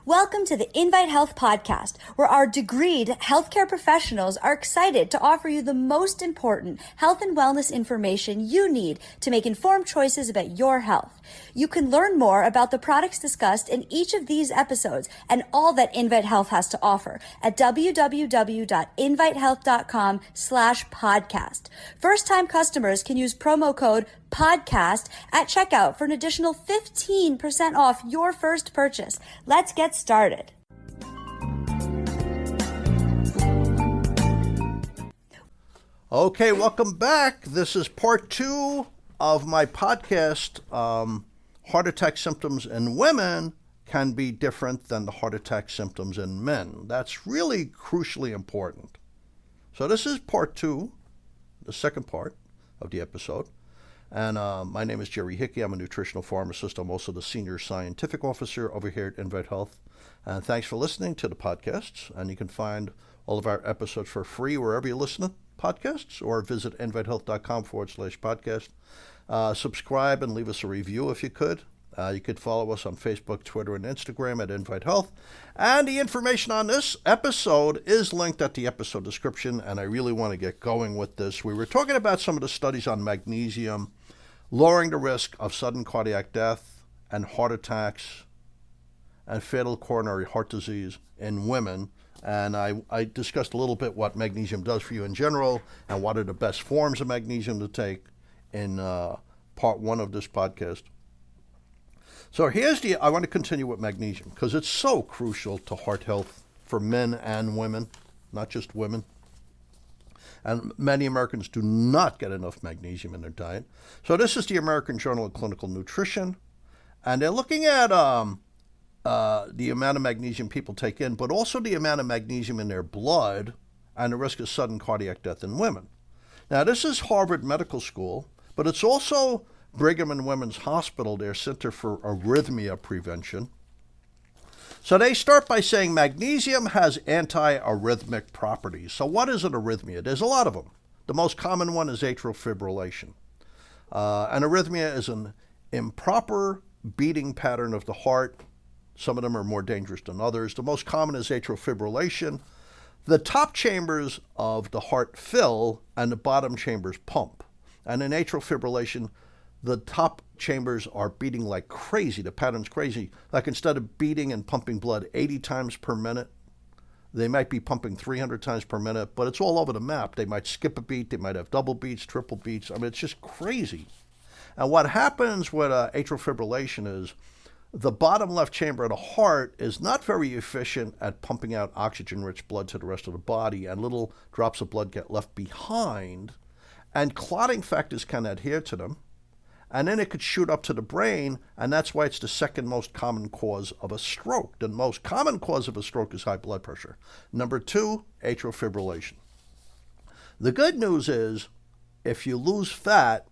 Welcome to the Invite Health podcast, where our degreed healthcare professionals are excited to offer you the most important health and wellness information you need to make informed choices about your health. You can learn more about the products discussed in each of these episodes and all that Invite Health has to offer at www.invitehealth.com/podcast. First-time customers can use promo code podcast at checkout for an additional 15% off your first purchase. Let's get started. Okay, welcome back. This is part 2 of my podcast. Heart attack symptoms in women can be different than the heart attack symptoms in men. That's really crucially important. So this is part 2, the second part of the episode. And my name is Jerry Hickey. I'm a nutritional pharmacist. I'm also the senior scientific officer over here at Invite Health. And thanks for listening to the podcasts. And you can find all of our episodes for free wherever you listen to podcasts, or visit invitehealth.com/podcast. Subscribe and leave us a review if you could. You could follow us on Facebook, Twitter, and Instagram at Invite Health. And the information on this episode is linked at the episode description, and I really want to get going with this. We were talking about some of the studies on magnesium, lowering the risk of sudden cardiac death and heart attacks and fatal coronary heart disease in women. And I discussed a little bit what magnesium does for you in general and what are the best forms of magnesium to take in part 1 of this podcast. So I want to continue with magnesium because it's so crucial to heart health for men and women, not just women. And many Americans do not get enough magnesium in their diet. So this is the American Journal of Clinical Nutrition. And they're looking at the amount of magnesium people take in, but also the amount of magnesium in their blood and the risk of sudden cardiac death in women. Now, this is Harvard Medical School, but it's also Brigham and Women's Hospital, their Center for Arrhythmia Prevention. So they start by saying magnesium has anti-arrhythmic properties. So what is an arrhythmia? There's a lot of them. The most common one is atrial fibrillation. An arrhythmia is an improper beating pattern of the heart. Some of them are more dangerous than others. The most common is atrial fibrillation. The top chambers of the heart fill and the bottom chambers pump. And in atrial fibrillation, the top chambers are beating like crazy. The pattern's crazy. Like instead of beating and pumping blood 80 times per minute, they might be pumping 300 times per minute, but it's all over the map. They might skip a beat. They might have double beats, triple beats. I mean, it's just crazy. And what happens with atrial fibrillation is the bottom left chamber of the heart is not very efficient at pumping out oxygen-rich blood to the rest of the body, and little drops of blood get left behind, and clotting factors can adhere to them. And then it could shoot up to the brain, and that's why it's the second most common cause of a stroke. The most common cause of a stroke is high blood pressure. Number 2, atrial fibrillation. The good news is, if you lose fat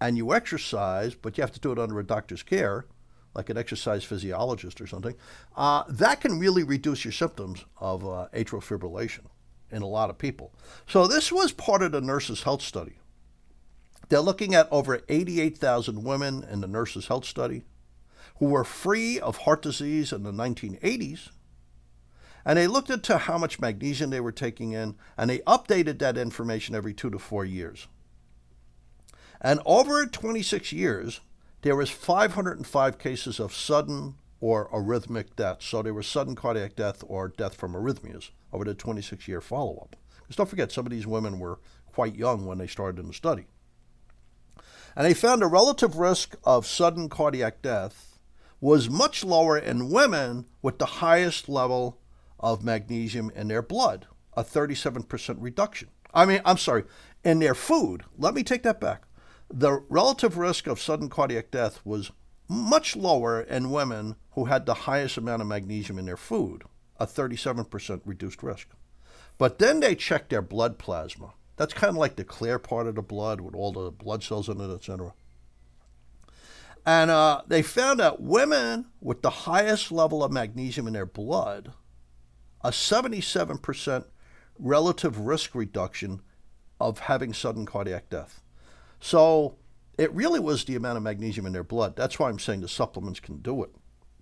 and you exercise, but you have to do it under a doctor's care, like an exercise physiologist or something, that can really reduce your symptoms of atrial fibrillation in a lot of people. So this was part of the Nurses' Health Study. They're looking at over 88,000 women in the Nurses' Health Study who were free of heart disease in the 1980s. And they looked into how much magnesium they were taking in, and they updated that information every 2 to 4 years. And over 26 years, there was 505 cases of sudden or arrhythmic death. So there was sudden cardiac death or death from arrhythmias over the 26-year follow-up. Because don't forget, some of these women were quite young when they started in the study. And they found the relative risk of sudden cardiac death was much lower in women with the highest level of magnesium in their blood, a 37% reduction. In their food. Let me take that back. The relative risk of sudden cardiac death was much lower in women who had the highest amount of magnesium in their food, a 37% reduced risk. But then they checked their blood plasma. That's kind of like the clear part of the blood with all the blood cells in it, etc. And they found that women with the highest level of magnesium in their blood, a 77% relative risk reduction of having sudden cardiac death. So it really was the amount of magnesium in their blood. That's why I'm saying the supplements can do it.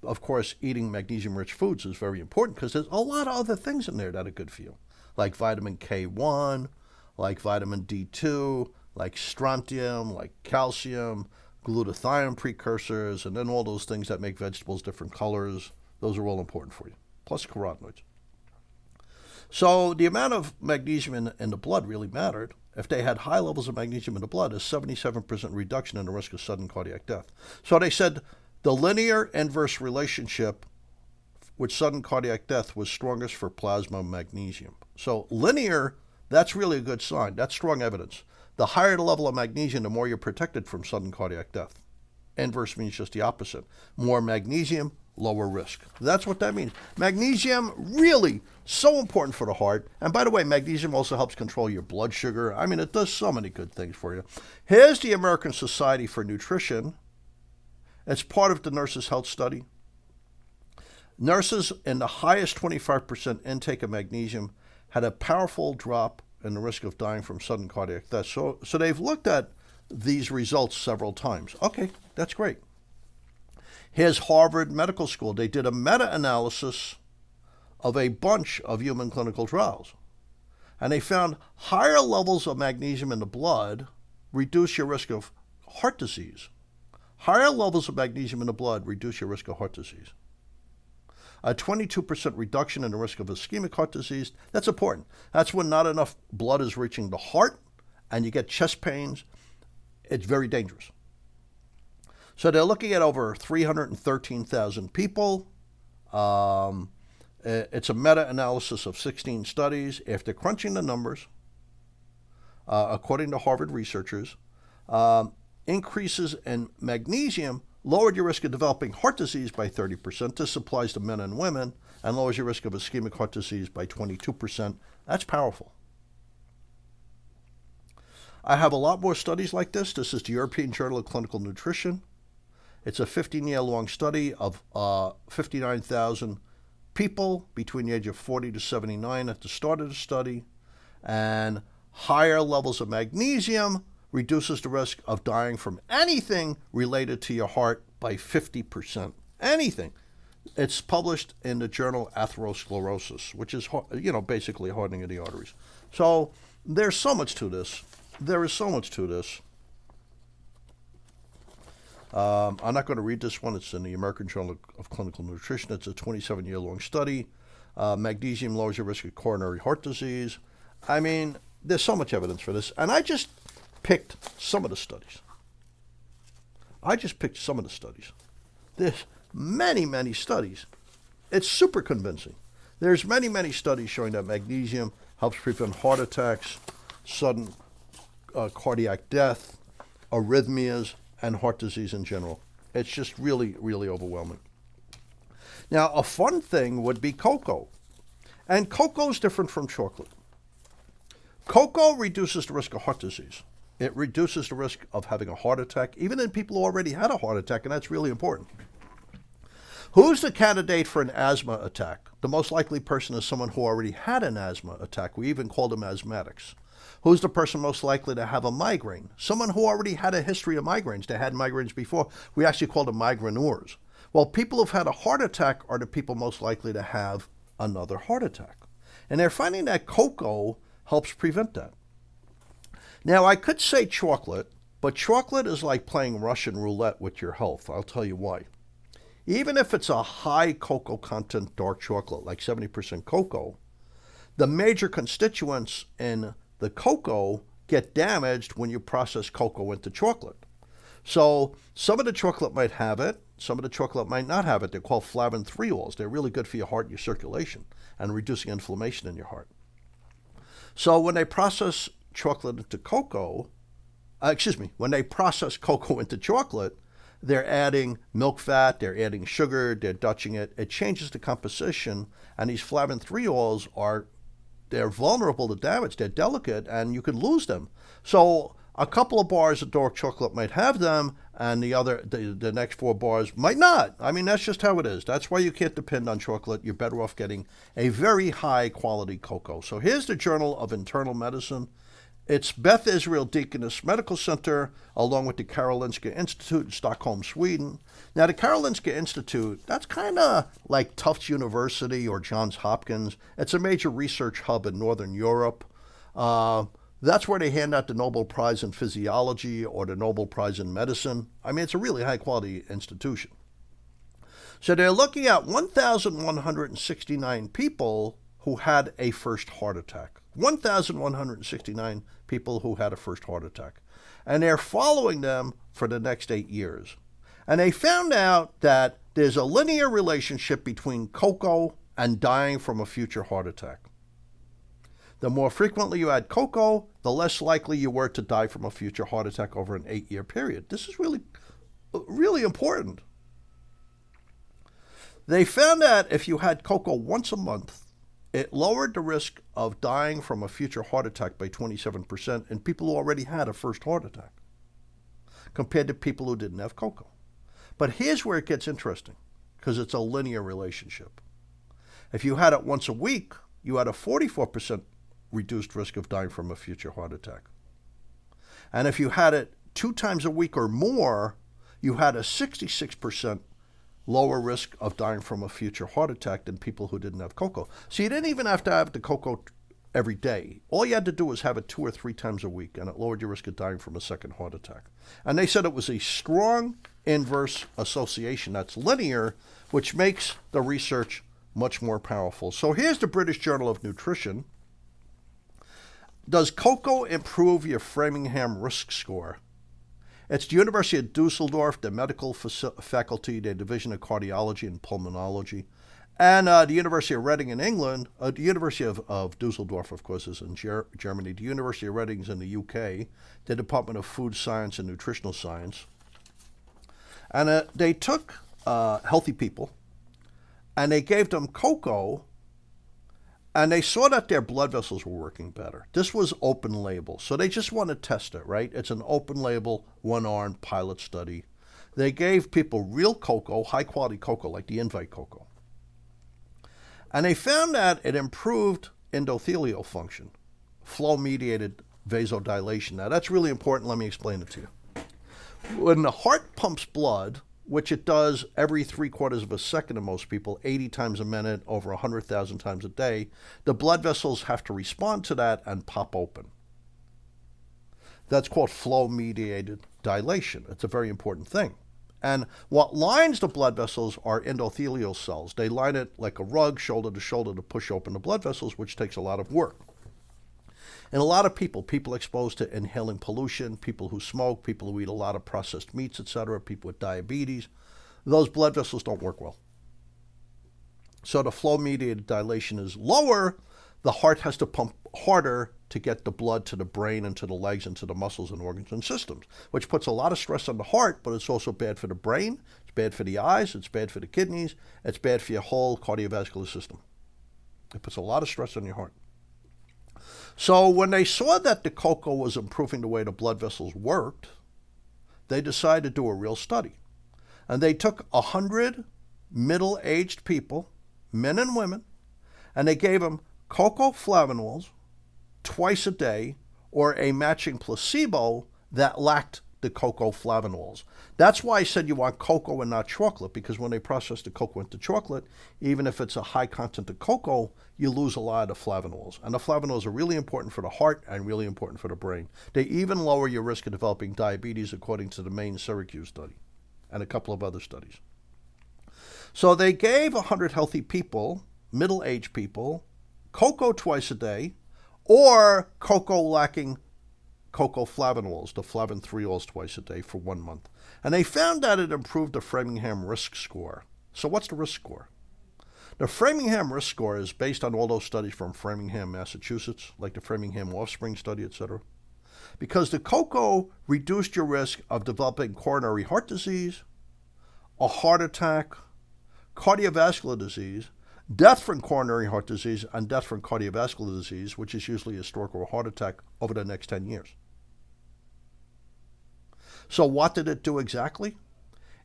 of course, eating magnesium-rich foods is very important because there's a lot of other things in there that are good for you, like vitamin K1, like vitamin D2, like strontium, like calcium, glutathione precursors, and then all those things that make vegetables different colors. Those are all important for you, plus carotenoids. So the amount of magnesium in the blood really mattered. If they had high levels of magnesium in the blood, a 77% reduction in the risk of sudden cardiac death. So they said the linear inverse relationship with sudden cardiac death was strongest for plasma magnesium. So linear, that's really a good sign. That's strong evidence. The higher the level of magnesium, the more you're protected from sudden cardiac death. Inverse means just the opposite. More magnesium, lower risk. That's what that means. Magnesium, really so important for the heart. And by the way, magnesium also helps control your blood sugar. I mean, it does so many good things for you. Here's the American Society for Nutrition. It's part of the Nurses' Health Study. Nurses in the highest 25% intake of magnesium had a powerful drop in the risk of dying from sudden cardiac death. So they've looked at these results several times. Okay, that's great. Here's Harvard Medical School. They did a meta-analysis of a bunch of human clinical trials. And they found higher levels of magnesium in the blood reduce your risk of heart disease. Higher levels of magnesium in the blood reduce your risk of heart disease. A 22% reduction in the risk of ischemic heart disease. That's important. That's when not enough blood is reaching the heart and you get chest pains. It's very dangerous. So they're looking at over 313,000 people. It's a meta-analysis of 16 studies. After crunching the numbers, according to Harvard researchers, increases in magnesium lowered your risk of developing heart disease by 30%. This applies to men and women, and lowers your risk of ischemic heart disease by 22%. That's powerful. I have a lot more studies like this. This is the European Journal of Clinical Nutrition. It's a 15-year-long study of 59,000 people between the age of 40 to 79 at the start of the study, and higher levels of magnesium reduces the risk of dying from anything related to your heart by 50%. Anything. It's published in the journal Atherosclerosis, which is, basically hardening of the arteries. So there's so much to this. There is so much to this. I'm not going to read this one. It's in the American Journal of Clinical Nutrition. It's a 27-year-long study. Magnesium lowers your risk of coronary heart disease. I mean, there's so much evidence for this. And I just picked some of the studies. There's many, many studies. It's super convincing. There's many, many studies showing that magnesium helps prevent heart attacks, sudden cardiac death, arrhythmias, and heart disease in general. It's just really, really overwhelming. Now, a fun thing would be cocoa. And cocoa is different from chocolate. Cocoa reduces the risk of heart disease. It reduces the risk of having a heart attack, even in people who already had a heart attack, and that's really important. Who's the candidate for an asthma attack? The most likely person is someone who already had an asthma attack. We even call them asthmatics. Who's the person most likely to have a migraine? Someone who already had a history of migraines. They had migraines before. We actually call them migraineurs. Well, people who've had a heart attack are the people most likely to have another heart attack. And they're finding that cocoa helps prevent that. Now, I could say chocolate, but chocolate is like playing Russian roulette with your health. I'll tell you why. Even if it's a high cocoa content dark chocolate, like 70% cocoa, the major constituents in the cocoa get damaged when you process cocoa into chocolate. So some of the chocolate might have it, some of the chocolate might not have it. They're called flavin-3-ols. They're really good for your heart and your circulation and reducing inflammation in your heart. So when they process chocolate into cocoa, when they process cocoa into chocolate, they're adding milk fat, they're adding sugar, they're Dutching it. It changes the composition, and these flavin-3-ols they're vulnerable to damage. They're delicate, and you could lose them. So a couple of bars of dark chocolate might have them, and the next 4 bars might not. I mean, that's just how it is. That's why you can't depend on chocolate. You're better off getting a very high quality cocoa. So here's the Journal of Internal Medicine. It's Beth Israel Deaconess Medical Center, along with the Karolinska Institute in Stockholm, Sweden. Now, the Karolinska Institute, that's kind of like Tufts University or Johns Hopkins. It's a major research hub in Northern Europe. That's where they hand out the Nobel Prize in Physiology or the Nobel Prize in Medicine. I mean, it's a really high-quality institution. So they're looking at 1,169 people who had a first heart attack. 1,169 people who had a first heart attack. And they're following them for the next 8 years. And they found out that there's a linear relationship between cocoa and dying from a future heart attack. The more frequently you had cocoa, the less likely you were to die from a future heart attack over an 8-year period. This is really, really important. They found that if you had cocoa once a month, it lowered the risk of dying from a future heart attack by 27% in people who already had a first heart attack, compared to people who didn't have cocoa. But here's where it gets interesting, because it's a linear relationship. If you had it once a week, you had a 44% reduced risk of dying from a future heart attack. And if you had it 2 times a week or more, you had a 66% lower risk of dying from a future heart attack than people who didn't have cocoa. So you didn't even have to have the cocoa every day. All you had to do was have it 2 or 3 times a week, and it lowered your risk of dying from a second heart attack. And they said it was a strong inverse association that's linear, which makes the research much more powerful. So here's the British Journal of Nutrition. Does cocoa improve your Framingham risk score? It's the University of Dusseldorf, the medical faculty, the Division of Cardiology and Pulmonology, and the University of Reading in England. The University of Dusseldorf, of course, is in Germany. The University of Reading is in the UK, the Department of Food Science and Nutritional Science. And they took healthy people, and they gave them cocoa, and they saw that their blood vessels were working better. This was open label, so they just want to test it, right? It's an open label, one-armed pilot study. They gave people real cocoa, high-quality cocoa, like the Invite cocoa. And they found that it improved endothelial function, flow-mediated vasodilation. Now, that's really important. Let me explain it to you. When the heart pumps blood, which it does every 3/4 of a second in most people, 80 times a minute, over 100,000 times a day, the blood vessels have to respond to that and pop open. That's called flow-mediated dilation. It's a very important thing. And what lines the blood vessels are endothelial cells. They line it like a rug, shoulder to shoulder, to push open the blood vessels, which takes a lot of work. And a lot of people exposed to inhaling pollution, people who smoke, people who eat a lot of processed meats, etc., people with diabetes, those blood vessels don't work well. So the flow-mediated dilation is lower. The heart has to pump harder to get the blood to the brain and to the legs and to the muscles and organs and systems, which puts a lot of stress on the heart, but it's also bad for the brain, it's bad for the eyes, it's bad for the kidneys, it's bad for your whole cardiovascular system. It puts a lot of stress on your heart. So when they saw that the cocoa was improving the way the blood vessels worked, they decided to do a real study. And they took 100 middle-aged people, men and women, and they gave them cocoa flavanols twice a day or a matching placebo that lacked the cocoa flavanols. That's why I said you want cocoa and not chocolate, because when they process the cocoa into chocolate, even if it's a high content of cocoa, you lose a lot of flavanols. And the flavanols are really important for the heart and really important for the brain. They even lower your risk of developing diabetes, according to the Maine Syracuse study and a couple of other studies. So they gave 100 healthy people, middle-aged people, cocoa twice a day, or cocoa lacking cocoa flavanols, the flavonthreols, twice a day for 1 month. And they found that it improved the Framingham risk score. So what's the risk score? The Framingham risk score is based on all those studies from Framingham, Massachusetts, like the Framingham Offspring study, etc. Because the cocoa reduced your risk of developing coronary heart disease, a heart attack, cardiovascular disease, death from coronary heart disease, and death from cardiovascular disease, which is usually a stroke or a heart attack, over the next 10 years. So what did it do exactly?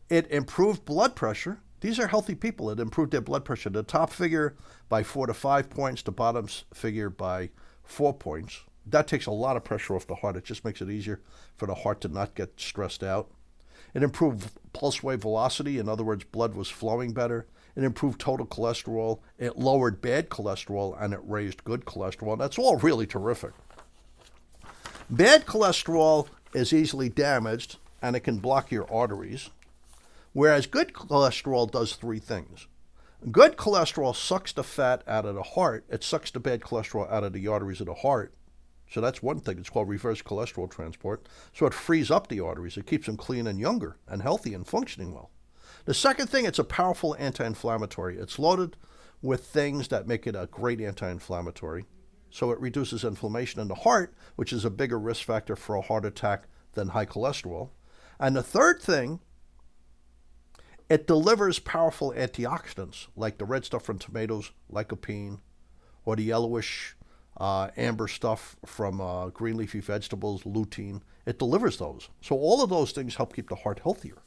It improved blood pressure. These are healthy people. It improved their blood pressure. The top figure by 4 to 5 points, the bottom figure by 4 points. that takes a lot of pressure off the heart. It just makes it easier for the heart to not get stressed out. It improved pulse wave velocity. In other words, blood was flowing better. It improved total cholesterol. It lowered bad cholesterol, and it raised good cholesterol. And that's all really terrific. Bad cholesterol is easily damaged, and it can block your arteries, whereas good cholesterol does three things. Good cholesterol sucks the fat out of the heart. It sucks the bad cholesterol out of the arteries of the heart. So that's one thing. It's called reverse cholesterol transport. So it frees up the arteries. It keeps them clean and younger and healthy and functioning well. The second thing, it's a powerful anti-inflammatory. It's loaded with things that make it a great anti-inflammatory. So it reduces inflammation in the heart, which is a bigger risk factor for a heart attack than high cholesterol. And the third thing, it delivers powerful antioxidants like the red stuff from tomatoes, lycopene, or the yellowish amber stuff from green leafy vegetables, lutein. It delivers those. So all of those things help keep the heart healthier.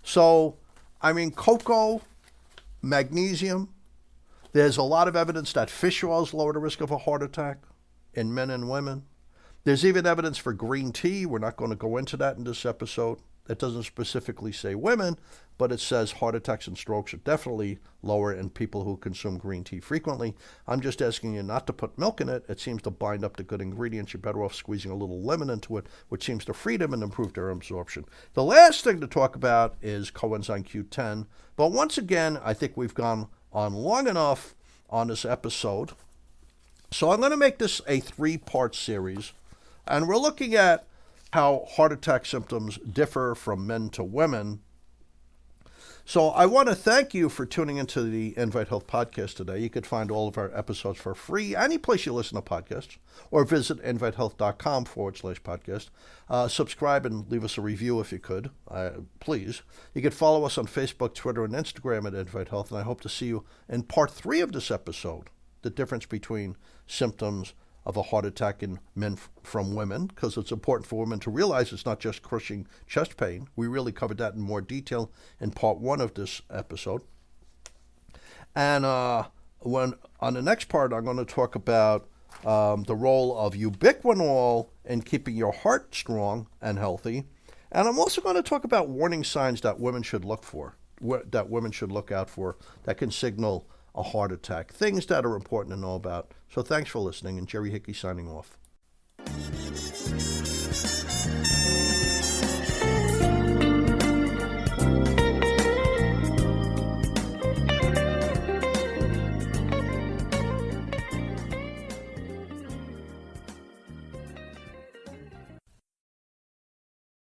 So, cocoa, magnesium, there's a lot of evidence that fish oils lower the risk of a heart attack in men and women. There's even evidence for green tea. We're not going to go into that in this episode. It doesn't specifically say women, but it says heart attacks and strokes are definitely lower in people who consume green tea frequently. I'm just asking you not to put milk in it. It seems to bind up the good ingredients. You're better off squeezing a little lemon into it, which seems to free them and improve their absorption. The last thing to talk about is coenzyme Q10. But once again, I think we've gone on long enough on this episode. So I'm going to make this a 3-part series. And we're looking at how heart attack symptoms differ from men to women. So I want to thank you for tuning into the Invite Health podcast today. You could find all of our episodes for free any place you listen to podcasts, or visit invitehealth.com/podcast. Subscribe and leave us a review if you could, please. You could follow us on Facebook, Twitter, and Instagram at Invite Health, and I hope to see you in part 3 of this episode, the difference between symptoms of a heart attack in men from women, because it's important for women to realize it's not just crushing chest pain. We really covered that in more detail in part 1 of this episode. And when on the next part, I'm going to talk about the role of ubiquinol in keeping your heart strong and healthy. And I'm also going to talk about warning signs that women should look for, that women should look out for, that can signal a heart attack, things that are important to know about. So thanks for listening, and Jerry Hickey signing off.